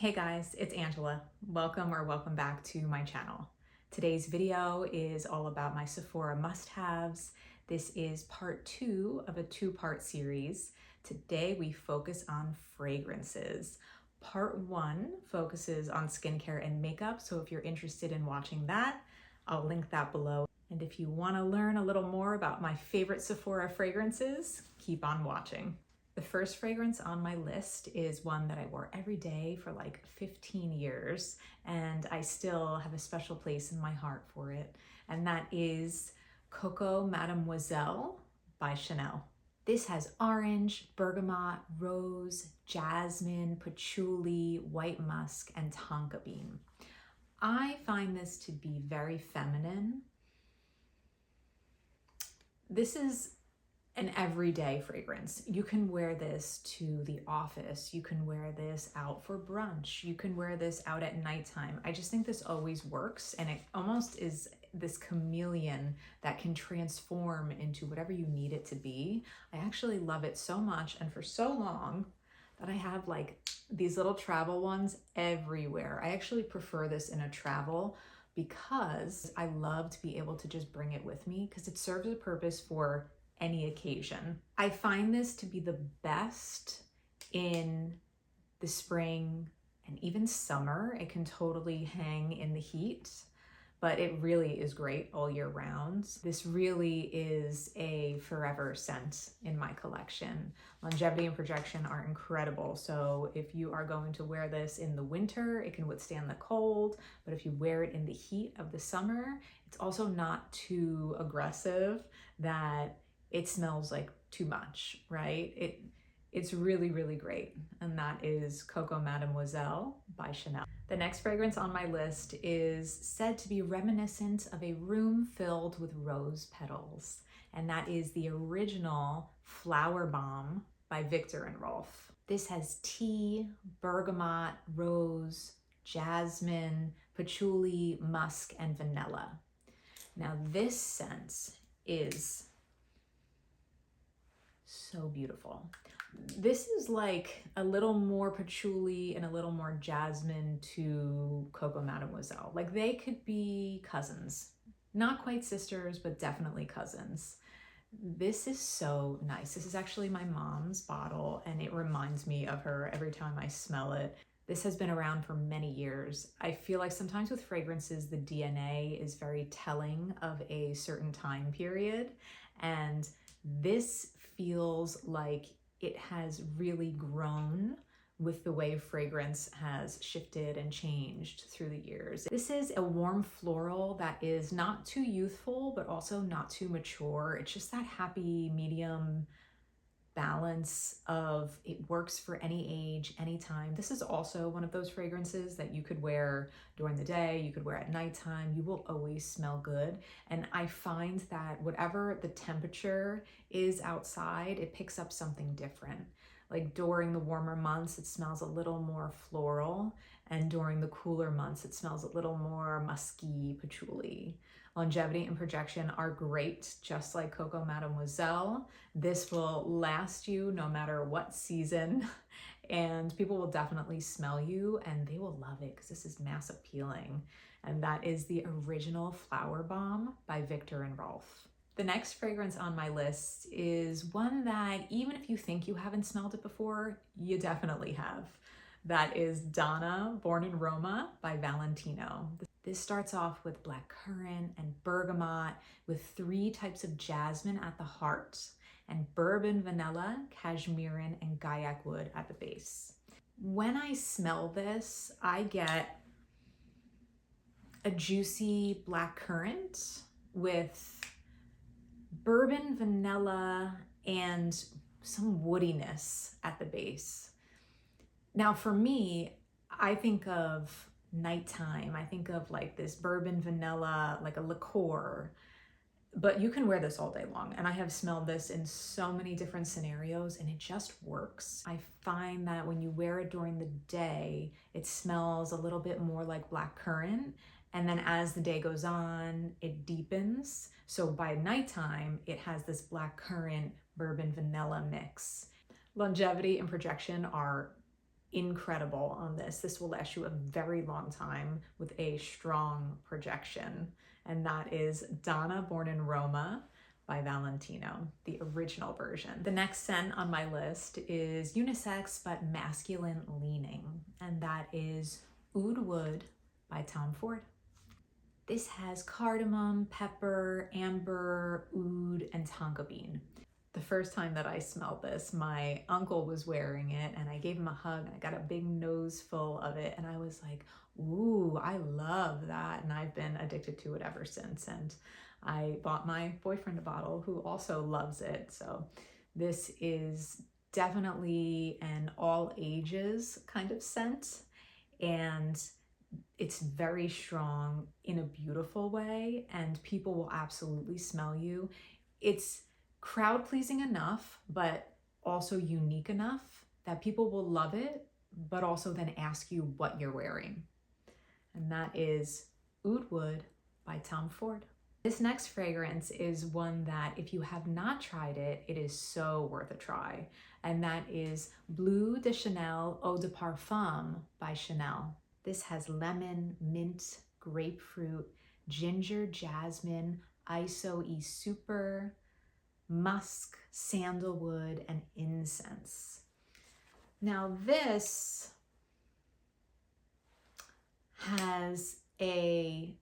Hey guys, it's Angela. Welcome back to my channel. Today's video is all about my Sephora must-haves. This is part 2 of a 2-part series. Today we focus on fragrances. Part 1 focuses on skincare and makeup, so if you're interested in watching that, I'll link that below. And if you want to learn a little more about my favorite Sephora fragrances, keep on watching. The first fragrance on my list is one that I wore every day for like 15 years, and I still have a special place in my heart for it, and that is Coco Mademoiselle by Chanel. This has orange, bergamot, rose, jasmine, patchouli, white musk, and tonka bean. I find this to be very feminine. This is an everyday fragrance. You can wear this to the office. You can wear this out for brunch. You can wear this out at nighttime. I just think this always works, and it almost is this chameleon that can transform into whatever you need it to be. I actually love it so much, and for so long that I have like these little travel ones everywhere. I actually prefer this in a travel because I love to be able to just bring it with me because it serves a purpose for any occasion. I find this to be the best in the spring and even summer. It can totally hang in the heat, but it really is great all year round. This really is a forever scent in my collection. Longevity and projection are incredible. So if you are going to wear this in the winter, it can withstand the cold, but if you wear it in the heat of the summer, it's also not too aggressive that it smells like too much, right? It's really, really great. And that is Coco Mademoiselle by Chanel. The next fragrance on my list is said to be reminiscent of a room filled with rose petals. And that is the original Flowerbomb by Viktor&Rolf. This has tea, bergamot, rose, jasmine, patchouli, musk, and vanilla. Now this scent is so beautiful. This is like a little more patchouli and a little more jasmine to Coco Mademoiselle. Like they could be cousins. Not quite sisters, but definitely cousins. This is so nice. This is actually my mom's bottle, and it reminds me of her every time I smell it. This has been around for many years. I feel like sometimes with fragrances, the DNA is very telling of a certain time period, and this feels like it has really grown with the way fragrance has shifted and changed through the years. This is a warm floral that is not too youthful, but also not too mature. It's just that happy medium balance of it works for any age, anytime. This is also one of those fragrances that you could wear during the day, you could wear at nighttime. You will always smell good. And I find that whatever the temperature is outside, it picks up something different. Like during the warmer months, it smells a little more floral, and during the cooler months, it smells a little more musky, patchouli. Longevity and projection are great, just like Coco Mademoiselle. This will last you no matter what season, and people will definitely smell you and they will love it because this is mass appealing. And that is the original Flowerbomb by Viktor&Rolf. The next fragrance on my list is one that even if you think you haven't smelled it before, you definitely have. That is Donna, Born in Roma by Valentino. This starts off with blackcurrant and bergamot with 3 types of jasmine at the heart and bourbon, vanilla, cashmere, and gaiac wood at the base. When I smell this, I get a juicy blackcurrant with bourbon, vanilla, and some woodiness at the base. Now for me, I think of nighttime. I think of like this bourbon vanilla, like a liqueur, but you can wear this all day long. And I have smelled this in so many different scenarios and it just works. I find that when you wear it during the day, it smells a little bit more like blackcurrant. And then as the day goes on, it deepens. So by nighttime, it has this blackcurrant bourbon vanilla mix. Longevity and projection are incredible on this. This will last you a very long time with a strong projection. And that is Donna Born in Roma by Valentino, the original version. The next scent on my list is unisex but masculine leaning, and that is Oud Wood by Tom Ford. This has cardamom, pepper, amber, oud, and tonka bean. The first time that I smelled this, my uncle was wearing it and I gave him a hug and I got a big nose full of it and I was like, ooh, I love that. And I've been addicted to it ever since. And I bought my boyfriend a bottle who also loves it. So this is definitely an all ages kind of scent, and it's very strong in a beautiful way, and people will absolutely smell you. It's crowd pleasing enough, but also unique enough that people will love it, but also then ask you what you're wearing. And that is Oud Wood by Tom Ford. This next fragrance is one that if you have not tried it, it is so worth a try. And that is Bleu de Chanel Eau de Parfum by Chanel. This has lemon, mint, grapefruit, ginger, jasmine, iso e super, musk, sandalwood, and incense. Now this has a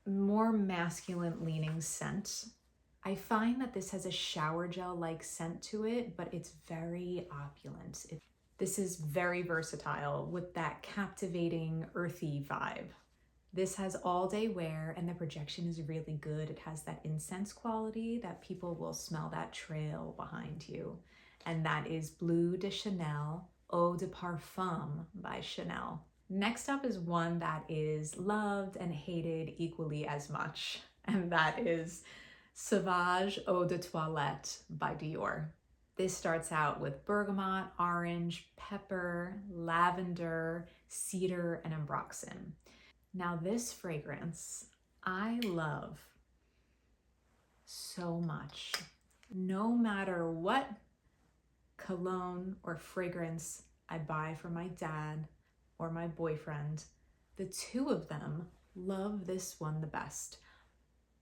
more masculine leaning scent. I find that this has a shower gel like scent to it, but it's very opulent. This is very versatile with that captivating earthy vibe. This has all day wear and the projection is really good. It has that incense quality that people will smell that trail behind you. And that is Bleu de Chanel Eau de Parfum by Chanel. Next up is one that is loved and hated equally as much, and that is Sauvage Eau de Toilette by Dior. This starts out with bergamot, orange, pepper, lavender, cedar, and ambroxan. Now this fragrance I love so much. No matter what cologne or fragrance I buy for my dad or my boyfriend, the two of them love this one the best.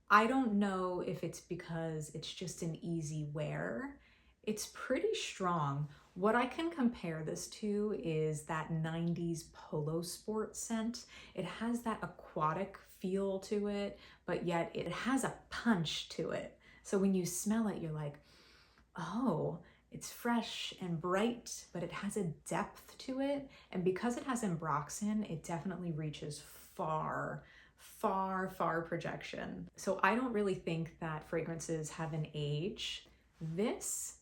I don't know if it's because it's just an easy wear. It's pretty strong. What I can compare this to is that 90s polo sport scent. It has that aquatic feel to it, but yet it has a punch to it. So when you smell it, you're like, oh, it's fresh and bright, but it has a depth to it. And because it has ambroxan, it definitely reaches far, far, far projection. So I don't really think that fragrances have an age. This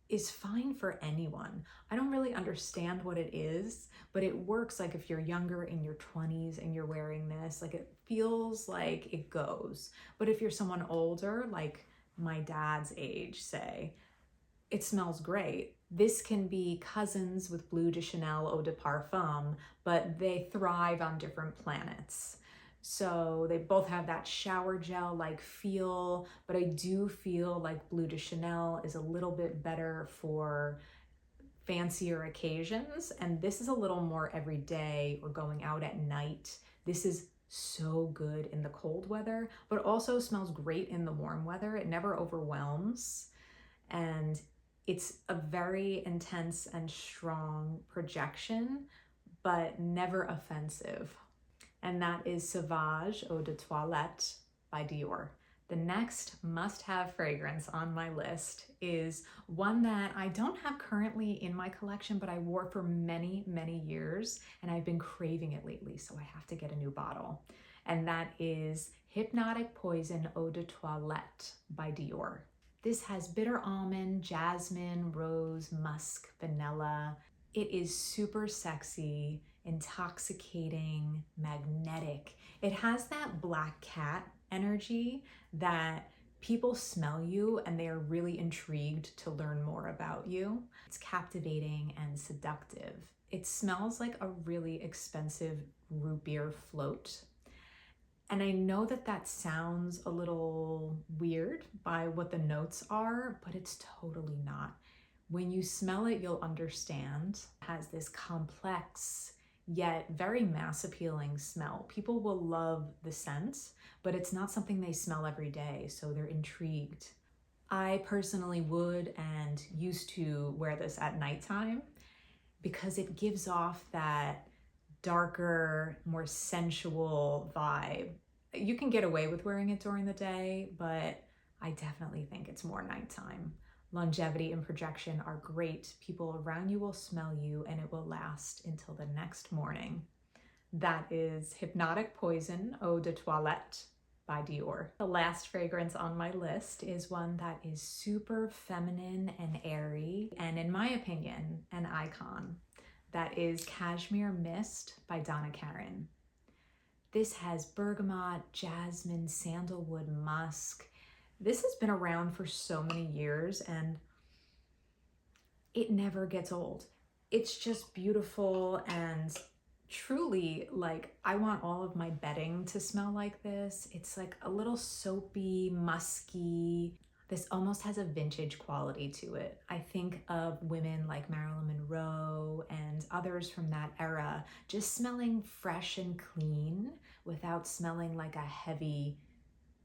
is fine for anyone. I don't really understand what it is, but it works like if you're younger in your 20s and you're wearing this, like it feels like it goes. But if you're someone older, like my dad's age, say, it smells great. This can be cousins with Bleu de Chanel Eau de Parfum, but they thrive on different planets. So they both have that shower gel-like feel, but I do feel like Bleu de Chanel is a little bit better for fancier occasions, and this is a little more everyday or going out at night. This is so good in the cold weather, but also smells great in the warm weather. It never overwhelms, and it's a very intense and strong projection, but never offensive. And that is Sauvage Eau de Toilette by Dior. The next must-have fragrance on my list is one that I don't have currently in my collection, but I wore for many, many years, and I've been craving it lately, so I have to get a new bottle. And that is Hypnotic Poison Eau de Toilette by Dior. This has bitter almond, jasmine, rose, musk, vanilla. It is super sexy, intoxicating, magnetic. It has that black cat energy that people smell you and they are really intrigued to learn more about you. It's captivating and seductive. It smells like a really expensive root beer float. And I know that that sounds a little weird by what the notes are, but it's totally not. When you smell it, you'll understand. It has this complex yet very mass appealing smell. People will love the scent, but it's not something they smell every day, so they're intrigued. I personally would and used to wear this at nighttime because it gives off that darker, more sensual vibe. You can get away with wearing it during the day, but I definitely think it's more nighttime. Longevity and projection are great. People around you will smell you and it will last until the next morning. That is Hypnotic Poison Eau de Toilette by Dior. The last fragrance on my list is one that is super feminine and airy, and in my opinion, an icon. That is Cashmere Mist by Donna Karan. This has bergamot, jasmine, sandalwood, musk. This has been around for so many years and it never gets old. It's just beautiful and truly, like, I want all of my bedding to smell like this. It's like a little soapy, musky. This almost has a vintage quality to it. I think of women like Marilyn Monroe and others from that era just smelling fresh and clean without smelling like a heavy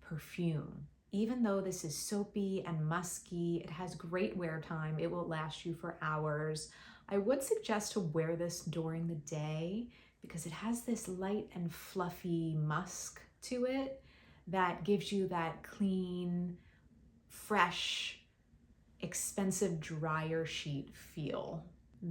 perfume. Even though this is soapy and musky, it has great wear time. It will last you for hours. I would suggest to wear this during the day because it has this light and fluffy musk to it that gives you that clean, fresh, expensive dryer sheet feel.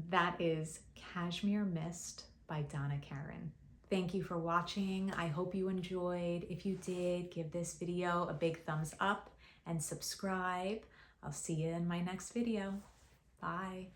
That is Cashmere Mist by Donna Karan. Thank you for watching. I hope you enjoyed. If you did, give this video a big thumbs up and subscribe. I'll see you in my next video. Bye.